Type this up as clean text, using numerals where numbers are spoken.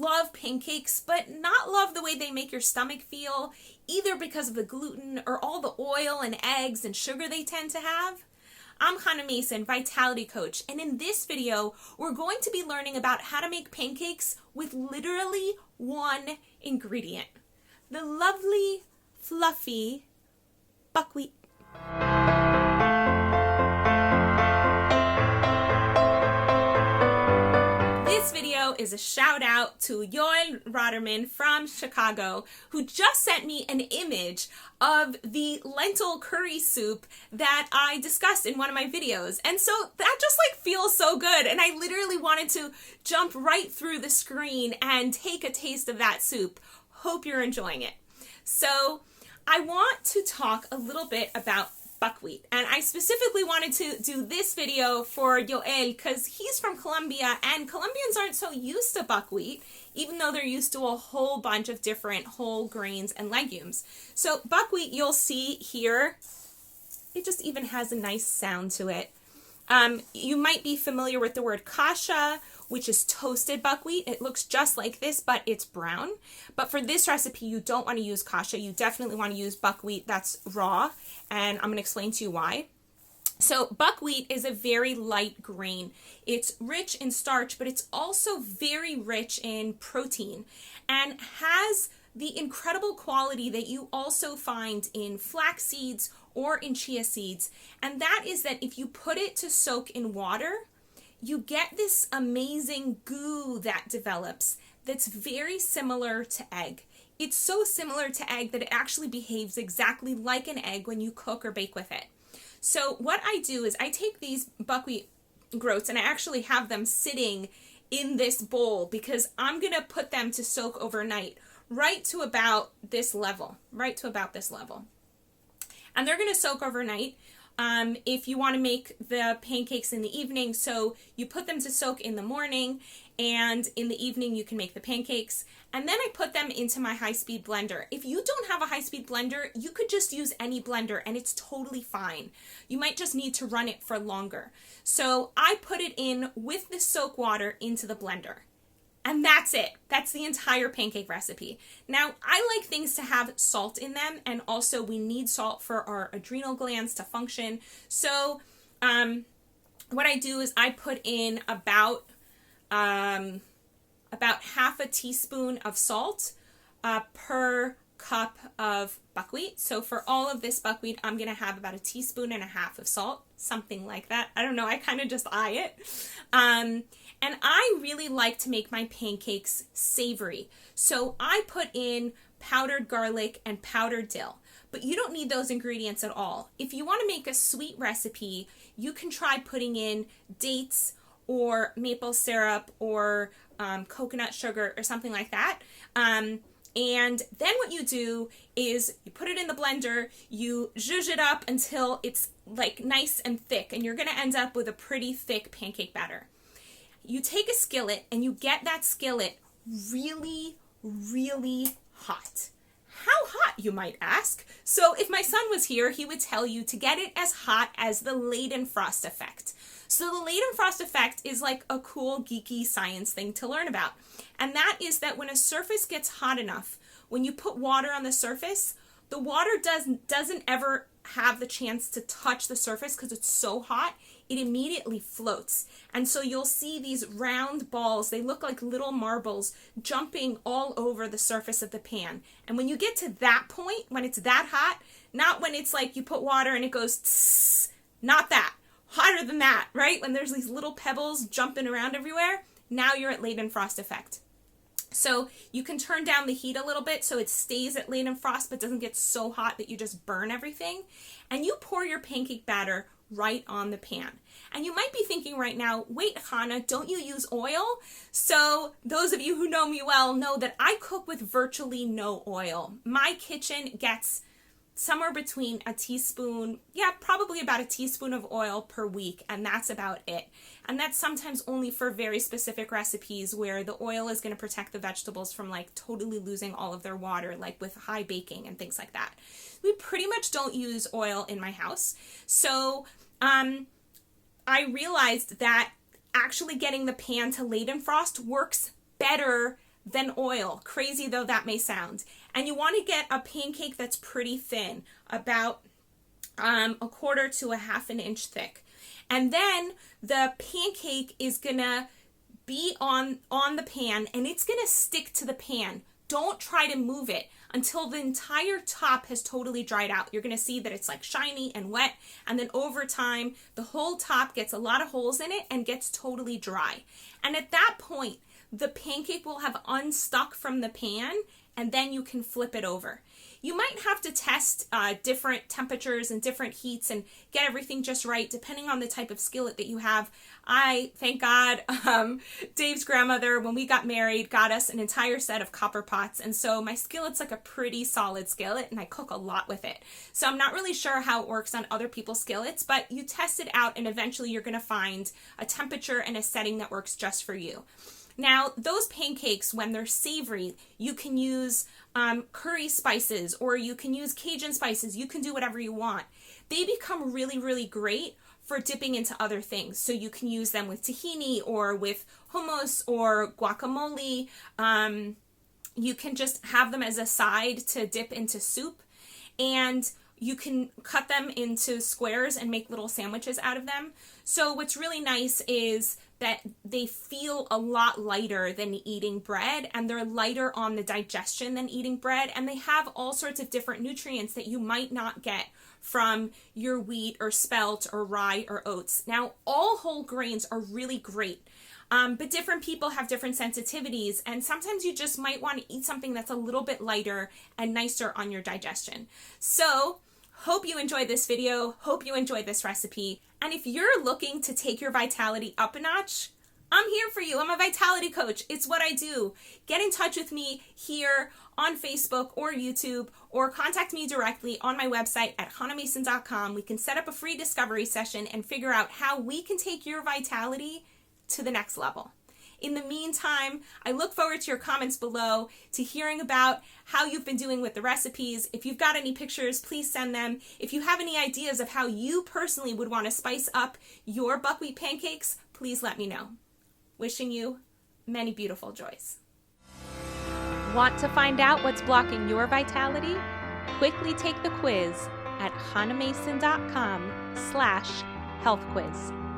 love pancakes, but not love the way they make your stomach feel, either because of the gluten or all the oil and eggs and sugar they tend to have? I'm Hannah Mason, Vitality Coach, and in this video, we're going to be learning about how to make pancakes with literally one ingredient: the lovely, fluffy buckwheat. This video is a shout out to Yoel Roderman from Chicago, who just sent me an image of the lentil curry soup that I discussed in one of my videos. And so that just feels so good. And I literally wanted to jump right through the screen and take a taste of that soup. Hope you're enjoying it. So I want to talk a little bit about buckwheat, and I specifically wanted to do this video for Yoel because he's from Colombia, and Colombians aren't so used to buckwheat, even though they're used to a whole bunch of different whole grains and legumes. So buckwheat, you'll see here, it just even has a nice sound to it. You might be familiar with the word kasha, which is toasted buckwheat. It looks just like this, but it's brown. But for this recipe, you don't want to use kasha. You definitely want to use buckwheat that's raw, and I'm going to explain to you why. So buckwheat is a very light grain. It's rich in starch, but it's also very rich in protein and has the incredible quality that you also find in flax seeds or in chia seeds. And that is that if you put it to soak in water, you get this amazing goo that develops that's very similar to egg. It's so similar to egg that it actually behaves exactly like an egg when you cook or bake with it. So what I do is I take these buckwheat groats and I actually have them sitting in this bowl because I'm going to put them to soak overnight right to about this level, And they're going to soak overnight. If you want to make the pancakes in the evening, so you put them to soak in the morning, and in the evening you can make the pancakes. And then I put them into my high-speed blender. If you don't have a high-speed blender, you could just use any blender and it's totally fine. You might just need to run it for longer. So I put it in with the soak water into the blender. And that's it. That's the entire pancake recipe. Now, I like things to have salt in them, and also we need salt for our adrenal glands to function. So what I do is I put in about half a teaspoon of salt per cup of buckwheat. So for all of this buckwheat, I'm going to have about 1.5 teaspoons of salt, something like that. I don't know, I kind of just eye it. And I really like to make my pancakes savory. So I put in powdered garlic and powdered dill. But you don't need those ingredients at all. If you want to make a sweet recipe, you can try putting in dates or maple syrup or coconut sugar or something like that. And then what you do is you put it in the blender, you zhuzh it up until it's nice and thick, and you're going to end up with a pretty thick pancake batter. You take a skillet and you get that skillet really, really hot. How hot, you might ask? So if my son was here, he would tell you to get it as hot as the Laden frost effect. So the Laden frost effect is like a cool, geeky science thing to learn about. And that is that when a surface gets hot enough, when you put water on the surface, the water doesn't ever have the chance to touch the surface because it's so hot. It immediately floats. And so you'll see these round balls, they look like little marbles, jumping all over the surface of the pan. And when you get to that point, when it's that hot, not when it's like you put water and it goes tss, not that, hotter than that, right? When there's these little pebbles jumping around everywhere, now you're at Laden frost effect. So you can turn down the heat a little bit so it stays at Laden frost but doesn't get so hot that you just burn everything. And you pour your pancake batter right on the pan. And you might be thinking right now, wait, Hannah, don't you use oil? So those of you who know me well know that I cook with virtually no oil. My kitchen gets somewhere between a teaspoon, probably about 1 teaspoon of oil per week, and that's about it. And that's sometimes only for very specific recipes where the oil is going to protect the vegetables from totally losing all of their water, like with high baking and things like that. We pretty much don't use oil in my house. So I realized that actually getting the pan to Laden frost works better than oil, crazy though that may sound. And you want to get a pancake that's pretty thin, about 1/4 to 1/2 inch thick. And then the pancake is gonna be on the pan, and it's gonna stick to the pan. Don't try to move it until the entire top has totally dried out. You're gonna see that it's like shiny and wet, and then over time, the whole top gets a lot of holes in it and gets totally dry. And at that point, the pancake will have unstuck from the pan, and then you can flip it over. You might have to test different temperatures and different heats and get everything just right depending on the type of skillet that you have. I, thank God, Dave's grandmother, when we got married, got us an entire set of copper pots, and so my skillet's like a pretty solid skillet, and I cook a lot with it. So I'm not really sure how it works on other people's skillets, but you test it out and eventually you're gonna find a temperature and a setting that works just for you. Now, those pancakes, when they're savory, you can use curry spices, or you can use Cajun spices. You can do whatever you want. They become really, really great for dipping into other things. So you can use them with tahini or with hummus or guacamole. You can just have them as a side to dip into soup. And you can cut them into squares and make little sandwiches out of them. So what's really nice is that they feel a lot lighter than eating bread, and they're lighter on the digestion than eating bread, and they have all sorts of different nutrients that you might not get from your wheat or spelt or rye or oats. Now, all whole grains are really great. But different people have different sensitivities, and sometimes you just might want to eat something that's a little bit lighter and nicer on your digestion. So, hope you enjoyed this video, hope you enjoyed this recipe, and if you're looking to take your vitality up a notch, I'm here for you. I'm a vitality coach. It's what I do. Get in touch with me here on Facebook or YouTube, or contact me directly on my website at hanamason.com. We can set up a free discovery session and figure out how we can take your vitality to the next level. In the meantime, I look forward to your comments below, to hearing about how you've been doing with the recipes. If you've got any pictures, please send them. If you have any ideas of how you personally would want to spice up your buckwheat pancakes, please let me know. Wishing you many beautiful joys. Want to find out what's blocking your vitality? Quickly take the quiz at hanamason.com/healthquiz.